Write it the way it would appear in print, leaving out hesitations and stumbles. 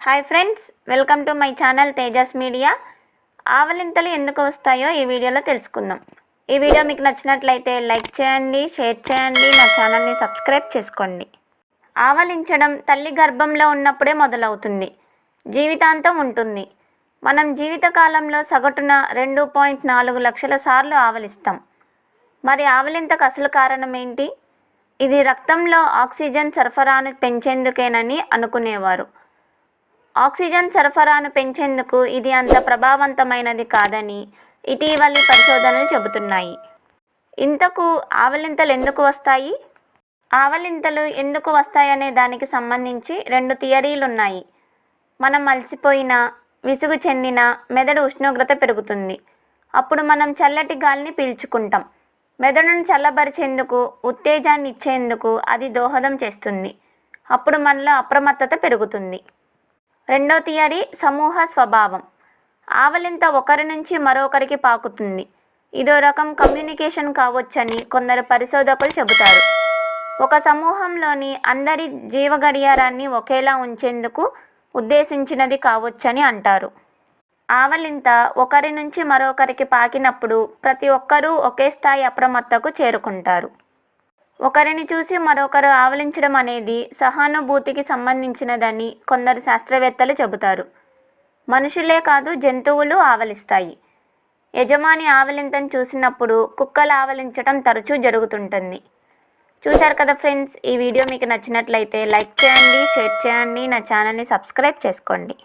Hi friends, welcome to my channel Tejas media. ఆవలింతలు ఎందుకు వస్తాయో ఈ వీడియోలో తెలుసుకుందాం. ఈ వీడియో మీకు నచ్చినట్లయితే లైక్ చేయండి, షేర్ చేయండి, నా ఛానల్ని సబ్స్క్రైబ్ చేసుకోండి. ఆవలించడం తల్లి గర్భంలో ఉన్నప్పుడే మొదలవుతుంది, జీవితాంతం ఉంటుంది. మనం జీవితకాలంలో సగటున 2.4 లక్షల సార్లు ఆవలిస్తాం. మరి ఆవలింతకు అసలు కారణం ఏంటి? ఇది రక్తంలో ఆక్సిజన్ సరఫరాను పెంచేందుకేనని అనుకునేవారు. ఆక్సిజన్ సరఫరాను పెంచేందుకు ఇది అంత ప్రభావవంతమైనది కాదని ఇటీవలి పరిశోధనలు చెబుతున్నాయి. ఇంతకు ఆవలింతలు ఎందుకు వస్తాయి? ఆవలింతలు ఎందుకు వస్తాయనే దానికి సంబంధించి 2 థియరీలు ఉన్నాయి. మనం అలసిపోయినా, విసుగు చెందినా మెదడు ఉష్ణోగ్రత పెరుగుతుంది. అప్పుడు మనం చల్లటి గాలిని పీల్చుకుంటాం. మెదడును చల్లబరిచేందుకు, ఉత్తేజాన్ని ఇచ్చేందుకు అది దోహదం చేస్తుంది. అప్పుడు మనలో అప్రమత్తత పెరుగుతుంది. రెండో థియరీ సమూహ స్వభావం. ఆవలింత ఒకరి నుంచి మరొకరికి పాకుతుంది. ఇదో రకం కమ్యూనికేషన్ కావచ్చని కొందరు పరిశోధకులు చెబుతారు. ఒక సమూహంలోని అందరి జీవ గడియారాన్ని ఒకేలా ఉంచేందుకు ఉద్దేశించినది కావచ్చని అంటారు. ఆవలింత ఒకరి నుంచి మరొకరికి పాకినప్పుడు ప్రతి ఒక్కరూ ఒకే స్థాయి అప్రమత్తకు చేరుకుంటారు. ఒకరిని చూసి మరొకరు ఆవలించడం అనేది సహానుభూతికి సంబంధించినదని కొందరు శాస్త్రవేత్తలు చెబుతారు. మనుషులే కాదు, జంతువులు ఆవలిస్తాయి. యజమాని ఆవలింతను చూసినప్పుడు కుక్కలు ఆవలించడం తరచూ జరుగుతుంటుంది. చూశారు కదా ఫ్రెండ్స్, ఈ వీడియో మీకు నచ్చినట్లయితే లైక్ చేయండి, షేర్ చేయండి, నా ఛానల్ని సబ్స్క్రైబ్ చేసుకోండి.